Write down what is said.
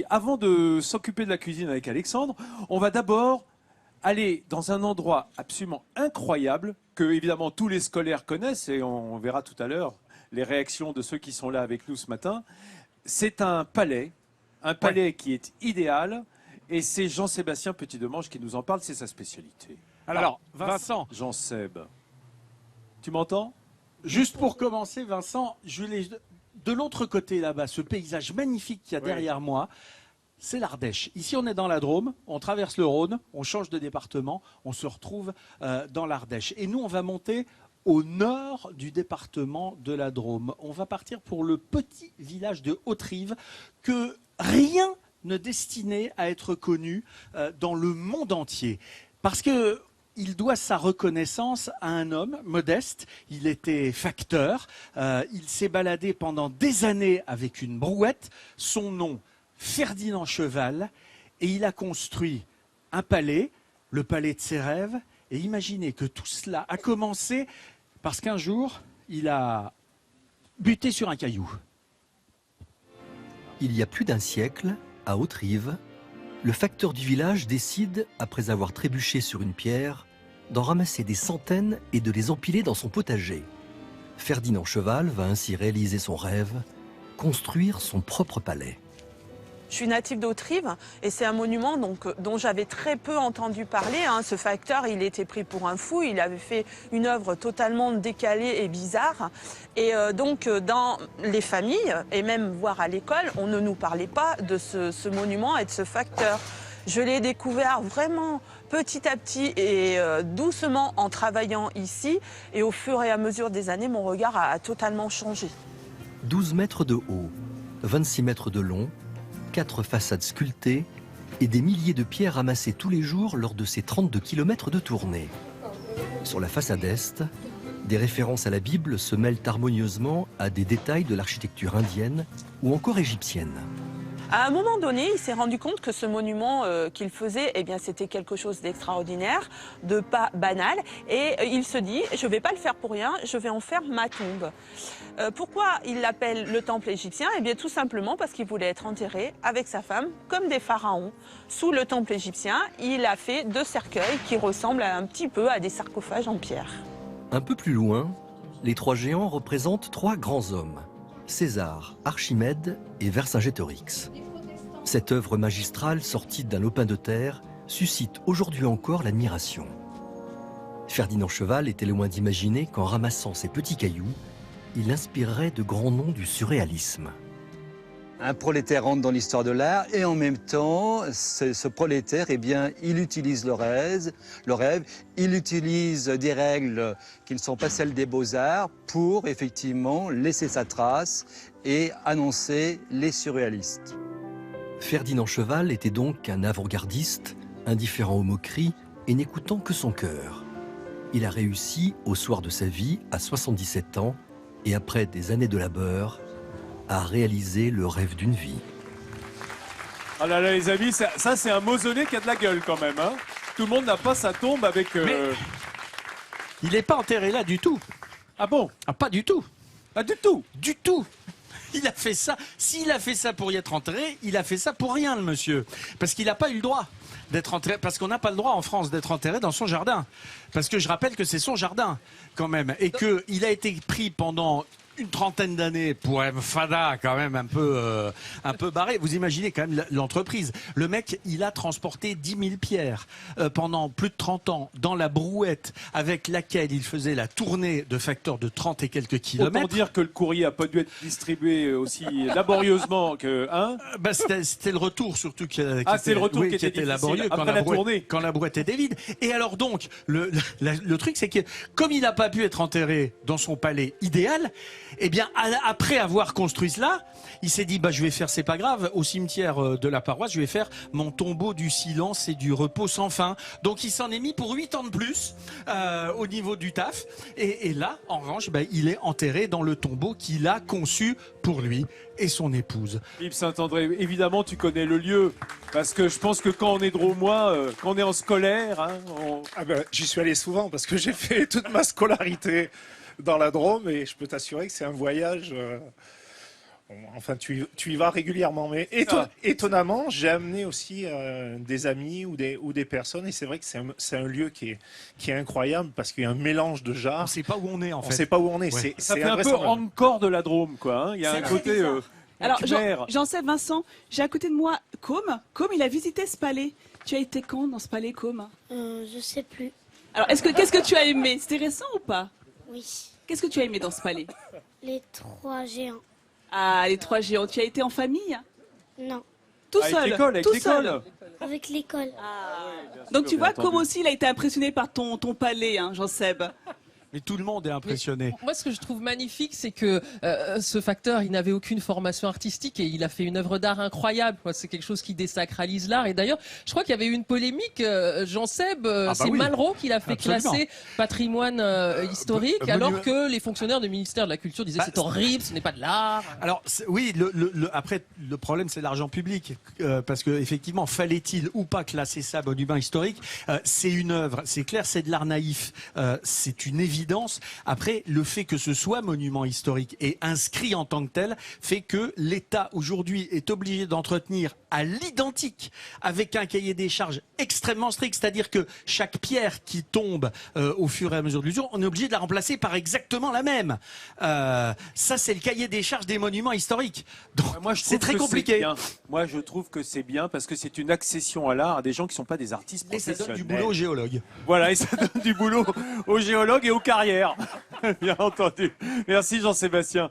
avant de s'occuper de la cuisine avec Alexandre, on va d'abord aller dans un endroit absolument incroyable que évidemment tous les scolaires connaissent et on verra tout à l'heure les réactions de ceux qui sont là avec nous ce matin. C'est un palais qui est idéal et c'est Jean-Sébastien Petit-Demange qui nous en parle, c'est sa spécialité. Alors, Vincent. Jean-Seb, tu m'entends? Juste pour commencer, Vincent, de l'autre côté là-bas, ce paysage magnifique qu'il y a derrière moi, c'est l'Ardèche. Ici, on est dans la Drôme, on traverse le Rhône, on change de département, on se retrouve dans l'Ardèche. Et nous, on va monter au nord du département de la Drôme. On va partir pour le petit village de Hauterive que rien ne destinait à être connu dans le monde entier. Parce que il doit sa reconnaissance à un homme modeste. Il était facteur. Il s'est baladé pendant des années avec une brouette. Son nom, Ferdinand Cheval. Et il a construit un palais, le palais de ses rêves. Et imaginez que tout cela a commencé parce qu'un jour, il a buté sur un caillou. Il y a plus d'un siècle, à Hauterive, le facteur du village décide, après avoir trébuché sur une pierre, d'en ramasser des centaines et de les empiler dans son potager. Ferdinand Cheval va ainsi réaliser son rêve, construire son propre palais. Je suis native d'Hauterive et c'est un monument dont j'avais très peu entendu parler. Ce facteur, il était pris pour un fou. Il avait fait une œuvre totalement décalée et bizarre. Et donc, dans les familles, et même voire à l'école, on ne nous parlait pas de ce monument et de ce facteur. Je l'ai découvert vraiment petit à petit et doucement en travaillant ici. Et au fur et à mesure des années, mon regard a totalement changé. 12 mètres de haut, 26 mètres de long, 4 façades sculptées et des milliers de pierres ramassées tous les jours lors de ces 32 km de tournée. Sur la façade est, des références à la Bible se mêlent harmonieusement à des détails de l'architecture indienne ou encore égyptienne. À un moment donné, il s'est rendu compte que ce monument qu'il faisait, eh bien, c'était quelque chose d'extraordinaire, de pas banal. Et il se dit, je ne vais pas le faire pour rien, je vais en faire ma tombe. Pourquoi il l'appelle le temple égyptien? Eh bien, tout simplement parce qu'il voulait être enterré avec sa femme, comme des pharaons. Sous le temple égyptien, il a fait 2 cercueils qui ressemblent un petit peu à des sarcophages en pierre. Un peu plus loin, les 3 géants représentent 3 grands hommes. César, Archimède et Vercingétorix. Cette œuvre magistrale sortie d'un lopin de terre suscite aujourd'hui encore l'admiration. Ferdinand Cheval était le moins d'imaginer qu'en ramassant ces petits cailloux, il inspirerait de grands noms du surréalisme. Un prolétaire rentre dans l'histoire de l'art et en même temps, ce prolétaire, eh bien, il utilise le rêve, il utilise des règles qui ne sont pas celles des beaux-arts pour effectivement laisser sa trace et annoncer les surréalistes. Ferdinand Cheval était donc un avant-gardiste, indifférent aux moqueries et n'écoutant que son cœur. Il a réussi, au soir de sa vie, à 77 ans, et après des années de labeur, à réaliser le rêve d'une vie. Ah là là les amis, ça c'est un mausolée qui a de la gueule quand même. Hein. Tout le monde n'a pas sa tombe avec... Mais il n'est pas enterré là du tout. Ah bon? Ah, pas du tout. Pas du tout? Du tout. Il a fait ça. S'il a fait ça pour y être enterré, il a fait ça pour rien, le monsieur. Parce qu'il n'a pas eu le droit d'être enterré. Parce qu'on n'a pas le droit en France d'être enterré dans son jardin. Parce que je rappelle que c'est son jardin, quand même. Et qu'il a été pris pendant une trentaine d'années pour un fada quand même un peu barré. Vous imaginez quand même l'entreprise. Le mec, il a transporté 10 000 pierres pendant plus de 30 ans dans la brouette avec laquelle il faisait la tournée de facteurs de 30 et quelques kilomètres. Autant dire que le courrier n'a pas dû être distribué aussi laborieusement que... Hein c'était le retour surtout qui était laborieux quand la brouette était vide. Et alors donc, le truc c'est que comme il n'a pas pu être enterré dans son palais idéal, eh bien, après avoir construit cela, il s'est dit, je vais faire, c'est pas grave, au cimetière de la paroisse, je vais faire mon tombeau du silence et du repos sans fin. Donc, il s'en est mis pour 8 ans de plus au niveau du taf. Et là, en revanche, il est enterré dans le tombeau qu'il a conçu pour lui et son épouse. Philippe Saint-André, évidemment, tu connais le lieu, parce que je pense que quand on est drômois, quand on est en scolaire... j'y suis allé souvent, parce que j'ai fait toute ma scolarité dans la Drôme et je peux t'assurer que c'est un voyage Bon, enfin, tu y vas régulièrement, mais étonnamment, j'ai amené aussi des amis ou des personnes, et c'est vrai que c'est un lieu qui est incroyable parce qu'il y a un mélange de On genres. ne sait pas où on est en On fait. ne sait pas où on est. Ouais. Ça C'est fait un peu invraisemblable. encore de la Drôme, quoi. Hein. Il y a un côté Alors, khmer. Jean-Seb, Vincent, j'ai à côté de moi Côme. Côme, il a visité ce palais. Tu as été quand dans ce palais, Côme? Je sais plus. Alors, qu'est-ce que tu as aimé? C'était récent ou pas? Oui. Qu'est-ce que tu as aimé dans ce palais? Les 3 géants. Ah, les 3 géants. Tu as été en famille? Non. Tout Avec seul. l'école, avec tout l'école. seul. Avec l'école. Donc tu bien vois, entendu. Côme aussi, il a été impressionné par ton palais, hein, Jean-Seb. Mais tout le monde est impressionné. Moi, ce que je trouve magnifique, c'est que ce facteur, il n'avait aucune formation artistique et il a fait une œuvre d'art incroyable. C'est quelque chose qui désacralise l'art. Et d'ailleurs, je crois qu'il y avait eu une polémique. Jean Seb, c'est oui. Malraux qui l'a fait Absolument. classer patrimoine historique, monument. alors que les fonctionnaires du ministère de la Culture disaient c'est horrible, ce n'est pas de l'art. Alors oui, après le problème c'est l'argent public parce que effectivement fallait-il ou pas classer ça monument historique. C'est une œuvre, c'est clair, c'est de l'art naïf, c'est une évidence. Après, le fait que ce soit monument historique et inscrit en tant que tel fait que l'État aujourd'hui est obligé d'entretenir à l'identique avec un cahier des charges extrêmement strict, c'est-à-dire que chaque pierre qui tombe au fur et à mesure de l'usure, on est obligé de la remplacer par exactement la même. Ça, c'est le cahier des charges des monuments historiques. Donc, Moi, je c'est trouve très que compliqué. bien. Moi, je trouve que c'est bien parce que c'est une accession à l'art à des gens qui ne sont pas des artistes Et ça professionnels. donne du boulot aux géologues. Voilà, et ça donne du boulot aux géologues et aux carrières. Bien entendu. Merci Jean-Sébastien.